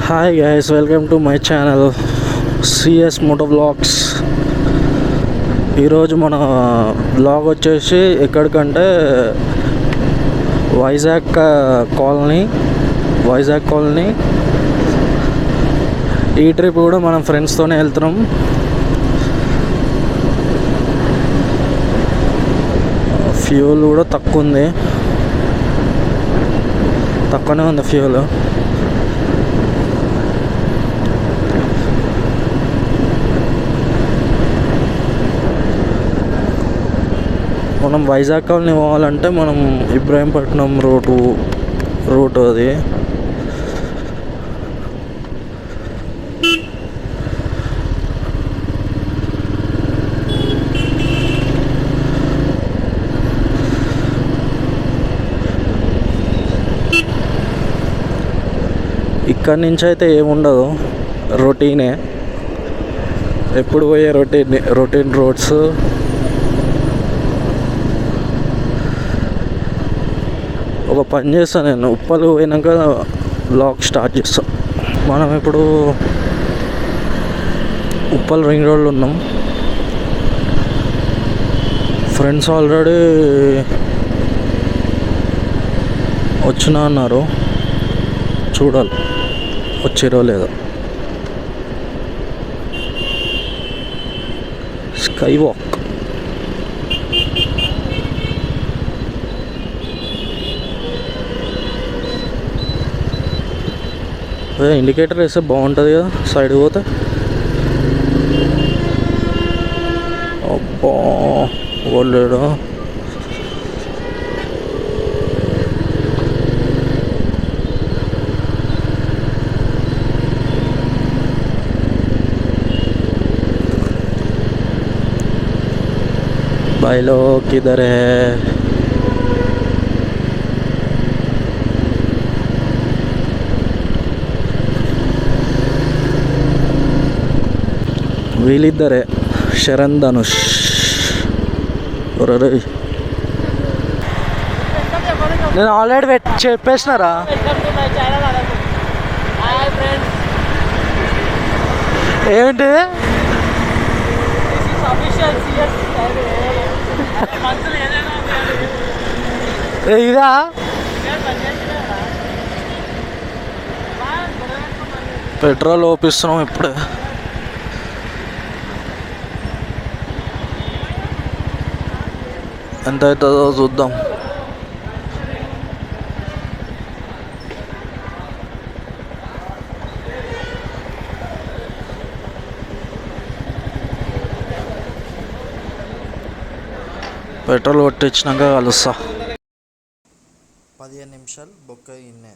Hi guys, welcome to my channel CS moto vlogs. ఈరోజు మన blog వచ్చేసి ఎక్కడికంటే వైజాగ్ కాలనీ. ఈ ట్రిప్ కూడా మనం ఫ్రెండ్స్తోనే వెళ్తున్నాం. ఫ్యూల్ కూడా తక్కువనే ఉంది ఫ్యూల్. మనం వైజాగ్ కాలనీ పోవాలంటే మనం ఇబ్రాహీంపట్నం రూట్ అది. ఇక్కడి నుంచి అయితే ఏముండదు, రొటీనే, ఎప్పుడు పోయే రొటీన్ రోడ్స్. ఒక పని చేస్తాను, నేను ఉప్పల్ పోయినాక బ్లాగ్ స్టార్ట్ చేస్తాను. మనం ఇప్పుడు ఉప్పల్ రింగ్ రోడ్లో ఉన్నాం. ఫ్రెండ్స్ ఆల్రెడీ వచ్చినా అన్నారు, చూడాలి వచ్చిరో లేదో. స్కై వాక్ ఇండికేటర్ వేస్తే బాగుంటుంది కదా, సైడ్కి పోతే. అబ్బా ఓలేడు. भाई लोग किधर है? వీళ్ళిద్దరే, శరణ్ ధనుష్. నేను ఆల్రెడీ చెప్పేసినారా? ఏంటి ఇదా? పెట్రోల్ ఓపిస్తున్నాం ఇప్పుడే. ఎంత అవుతుందో చూద్దాం. పెట్రోల్ కొట్టించినాక కలుస్తా. 15 నిమిషాలు బొక్క ఇన్నే.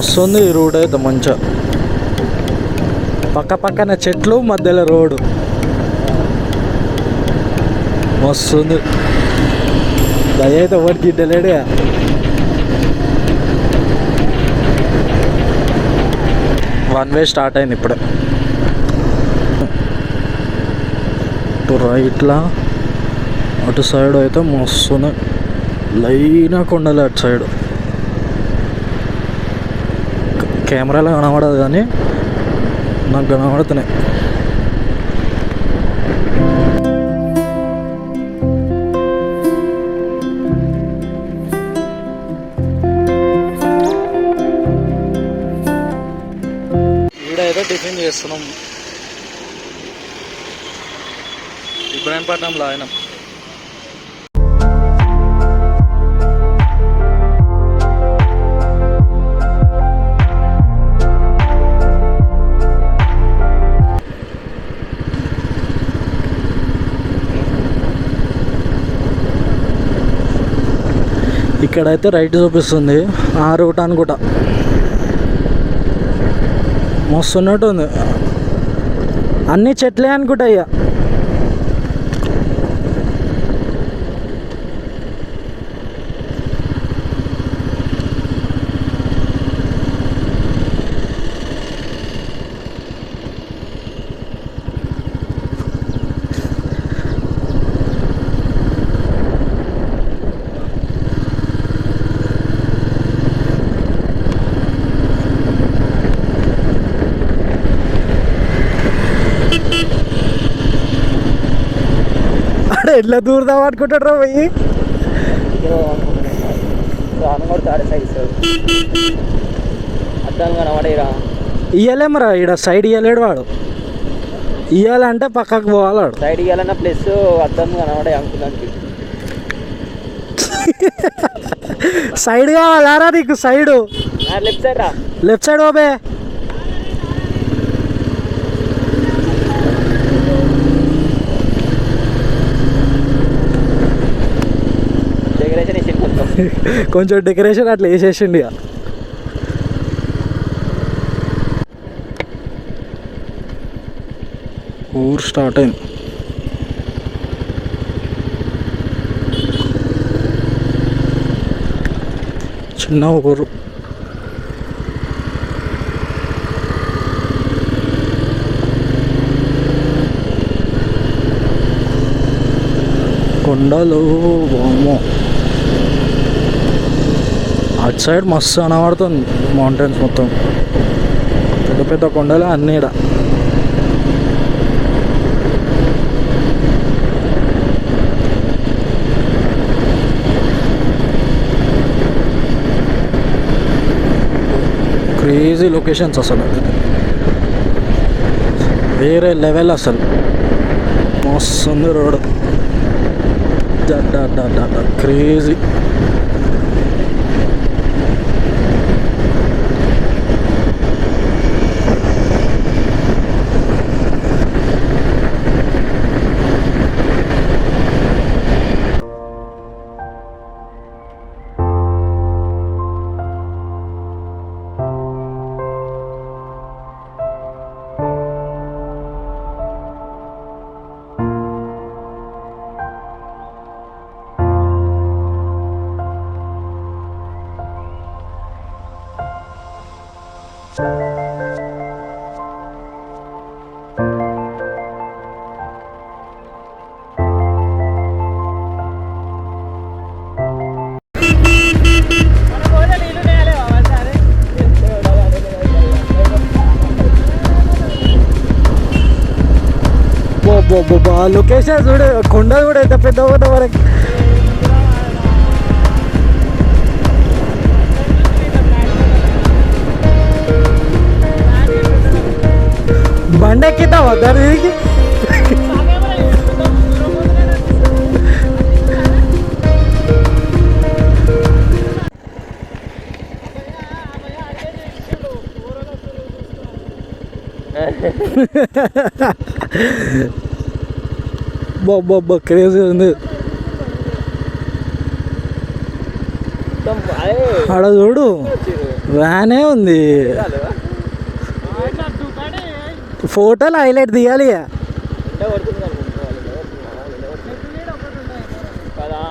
మస్తు ఉంది ఈ రోడ్ అయితే మంచిగా, పక్క పక్కన చెట్లు మధ్యలో రోడ్డు మస్తు ఉంది. దయ అయితే ఒకటి గిడ్డలేడుగా. వన్ వే స్టార్ట్ అయింది ఇప్పుడు. ఇటు రైట్లా అటు సైడ్ అయితే మస్తు లైనా కొండలు అటు సైడ్. కెమెరాలో కనబడదు కానీ నాకు కనబడుతున్నాయి. ఈడైతే టిఫిన్ చేస్తున్నాం ఇబ్రాహీంపట్నంలో. ఆయన ఇక్కడైతే రైట్ చూపిస్తుంది, ఆ రూట్ అనుకుంటా. మస్తు ఉన్నట్టు ఉంది, అన్నీ చెట్లే అనుకుంటా. ఇక ఎట్లా దూరదాం అనుకుంటాడు రా పోయి. ఇయ్యలేమరా ఈడ సైడ్ ఇయ్యలేడు వాడు. ఇయ్యాలంటే పక్కకు పోవాలాడు. సైడ్ ఇయ్యాలన్న ప్లస్ అర్థం కనబడే అనుకున్నానికి సైడ్ కావాలారా నీకు? సైడ్ లెఫ్ట్ సైడ్ రా, లెఫ్ట్ సైడ్ ఓబే. కొంచెం డెకరేషన్ అట్లా వేసేసిండి. ఇక ఊరు స్టార్ట్ అయింది. చిన్న ఊరు. కొండలు వామ్మో. అటు సైడ్ మస్తు కనబడుతుంది మౌంటైన్స్ మొత్తం, పెద్ద పెద్ద కొండలు అన్నీ. ఈడ క్రేజీ లొకేషన్స్ అసలు, వేరే లెవెల్ అసలు. మస్తు ఉంది రోడ్, క్రేజీ. లొకేషన్ చూడు, కొండ కూడా ఎంత పెద్ద పోతా వరకు. బండి ఎక్కుతావా దానికి? క్రేజీ ఉంది. ఆడ చూడు వ్యానే ఉంది. ఫోటోలు హైలైట్ తీయాలి ఇక. కదా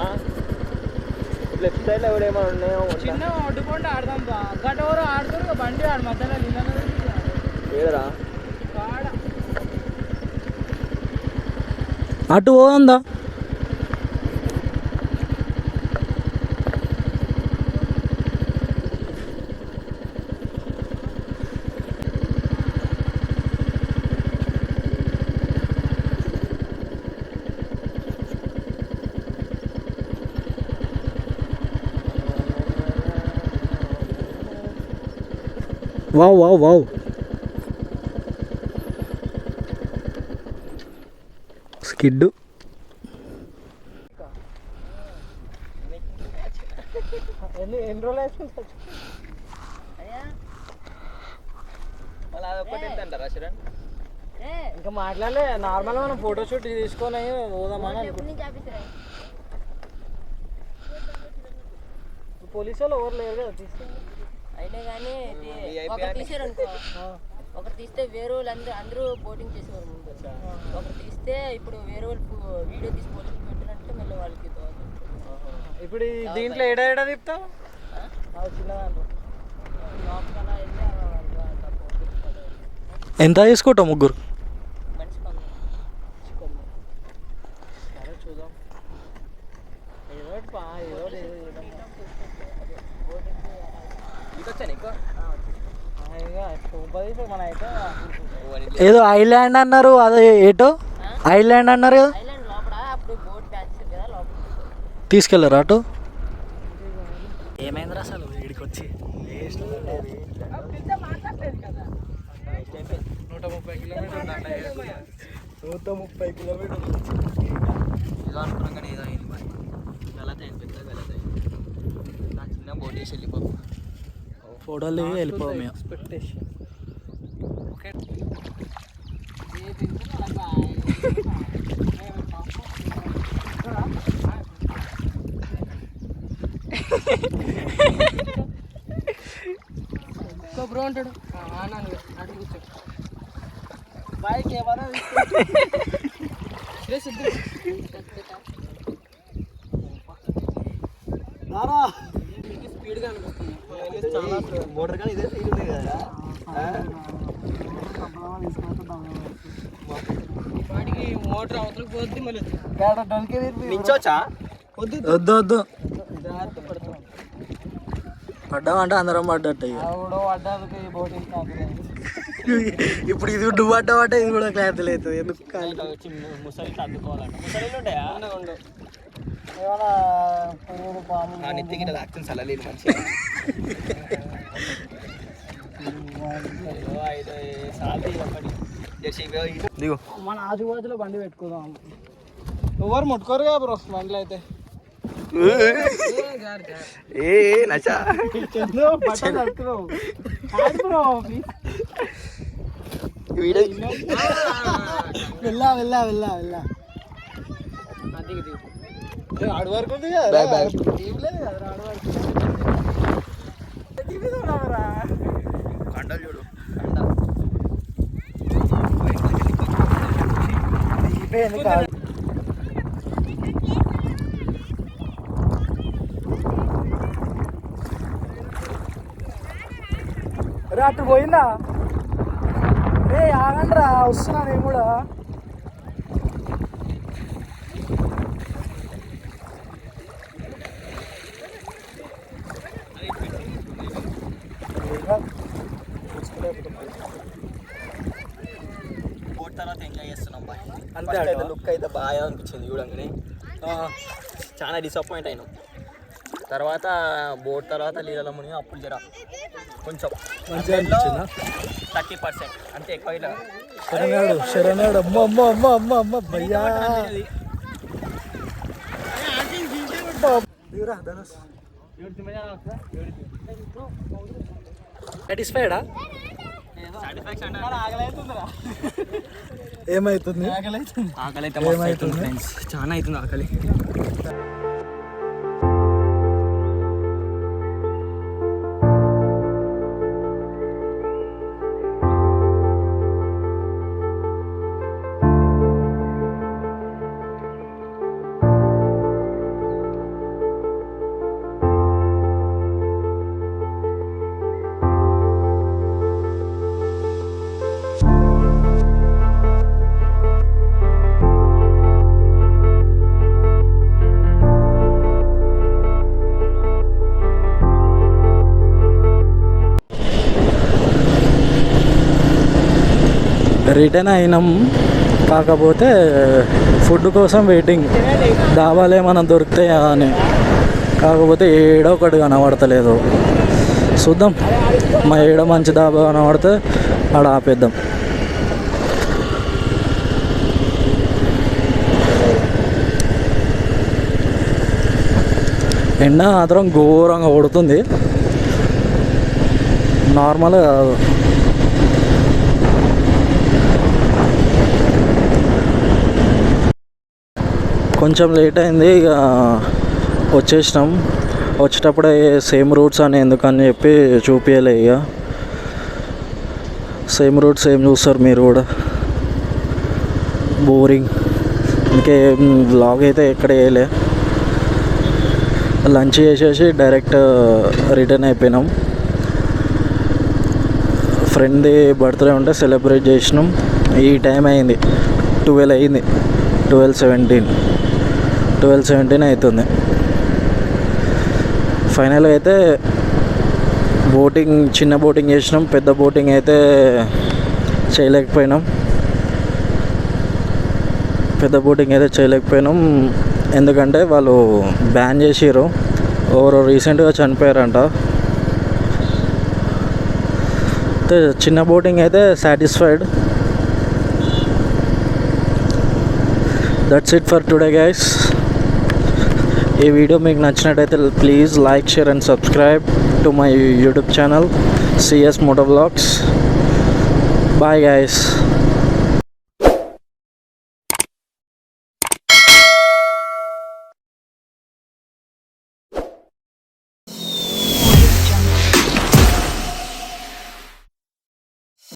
లెఫ్ట్ సైడ్ ఎవడేమో ఉన్నాయో చిన్న అడ్డుకోండి ఆడదాం బా గట్ట ఎవరు ఆడుతారు బండి ఆడు మధ్యలో ఏదరా అటు పోందా వావ్ వావ్ వావ్ స్కిడ్ ఎన్ని రోజులు వేసుకుంటా మళ్ళీ అదొక్కటి ఎంత అంటారా శరణ్? ఇంకా మాట్లాడలే నార్మల్గా మనం ఫోటోషూట్ తీసుకొని పోదామని అనుకుంటున్నాం. పోలీసు వాళ్ళు ఎవరు లేరు కదా తీసుకొని అయినా కానీ ఒకరు తీసారు అనుకో, ఒకరు తీస్తే వేరే వాళ్ళు అందరూ బోటింగ్ చేసేవారు ముందు. ఒకరు తీస్తే ఇప్పుడు వేరే వాళ్ళు వీడియో తీసి పోలీసులు పెట్టారంటే మళ్ళీ వాళ్ళకి ఇప్పుడు దీంట్లో ఏడా తిప్పుతావు చిన్న దాంట్లో ఎంత తీసుకుంటావు ముగ్గురు? మనిషి సరే చూద్దాం ఏదో మన అయితే ఏదో ఐలాండ్ అన్నారు, అదే ఏటో ఐలాండ్ అన్నారు కదా, ఐలాండ్ లోపల అప్పుడు బోట్ బ్యాచ్ కదా లోపల తీసుకెళ్ళారు అటు. ఏమైందిరా అసలు వీడికి వచ్చి 130 కిలోమీటర్లు ఏదో అనుకున్నాం కానీ ఏదో అయింది మరి. గలత అయింది, పెద్ద గలత అయింది. నా చిన్న బోట్ వేసి వెళ్ళిపో. ఫోటోలు వెళ్ళిపోయాం మేము. ఎక్స్పెక్టేషన్ బ్రో అంటాడు అటు కూర్చో బైక్ ఏమన్నా స్పీడ్గా అనిపిస్తుంది చాలా మోటార్ కానీ ఇదే స్పీడ్ ఉంది కదా. వాడికి మోటార్ అవతలకి పోద్ది మళ్ళీ నించోచ్చా? వద్దు వద్దు పడ్డామంటే అందరం పడ్డట్టు ఇక. ఆవిడ పడ్డానికి బోటింగ్ ఇప్పుడు ఇది నువ్వు పడ్డామంటే ఇది కూడా క్లారిటీ లేదు. ఎందుకు ముసలి అద్దుకోవాలంట. ముసలిలు ఉంటాయా? ఉండు ఏమైనా పురుగులు పాము నెత్తికి యాక్షన్ చల్లలేదు మంచిగా. 5 సార్లు దిగు. మన ఆజుబాజులో బండి పెట్టుకుందాం. ఎవరు ముట్టుకోరుగా బ్రో బండ్లు అయితే. ఏ నచ్చా వెళ్ళా ఆడు వరకు ఉంది కదా కండలు చూడు. రే అటు పోయిందా? రే ఆగండి రా, వస్తున్నా నేను కూడా. బోట్ తర్వాత ఎంజాయ్ చేస్తున్నాం బాయ్. అంతే అయితే లుక్ అయితే బాగా అనిపించింది చూడంగానే. చాలా డిసప్పాయింట్ అయినాం. తర్వాత బోట్ తర్వాత నీళ్ళలో మునిగి అప్పుడు జర కొంచెం మంచిగా అనిపించిందా? 30% అంతే, ఎక్కువ ఇలా శరణాడు అమ్మ అమ్మ అమ్మ అమ్మ అమ్మ భయ్యా. సాటిస్ఫైడా? ఏమైతుంది? ఆకలి అయితే మస్తు అవుతుంది ఫ్రెండ్స్, చాలా అవుతుంది ఆకలి. రిటర్న్ అయినాం, కాకపోతే ఫుడ్ కోసం వెయిటింగ్, డాబాలు ఏమైనా దొరుకుతాయా అని. కాకపోతే ఏడో ఒకటి కనబడతలేదు. చూద్దాం, మా ఏడో మంచి డాబా కనబడితే ఆడ ఆపేద్దాం. ఎండ మాత్రం ఘోరంగా కొడుతుంది, నార్మల్గా కాదు. కొంచెం లేట్ అయింది, ఇక వచ్చేసినాం. వచ్చేటప్పుడే సేమ్ రూట్స్ అని ఎందుకని చెప్పి చూపించలే. ఇక సేమ్ రూట్స్ ఏం చూస్తారు మీరు కూడా, బోరింగ్. ఇంకేం వ్లాగ్ అయితే ఎక్కడ వేయలే. లంచ్ చేసేసి డైరెక్ట్ రిటర్న్ అయిపోయినాం. ఫ్రెండ్ది బర్త్డే ఉంటే సెలబ్రేట్ చేసినాం. ఈ టైం అయింది 12 అయింది, 12:17 అవుతుంది. ఫైనల్గా అయితే బోటింగ్, చిన్న బోటింగ్ చేసినాం, పెద్ద బోటింగ్ అయితే చేయలేకపోయినాం. ఎందుకంటే వాళ్ళు బ్యాన్ చేసిర్రు, ఎవరో రీసెంట్గా చనిపోయారంట. అయితే చిన్న బోటింగ్ అయితే satisfied. That's it for today guys. ఈ వీడియో మీకు నచ్చినట్టయితే please like, share and subscribe to my YouTube channel CS Motovlogs. Bye guys.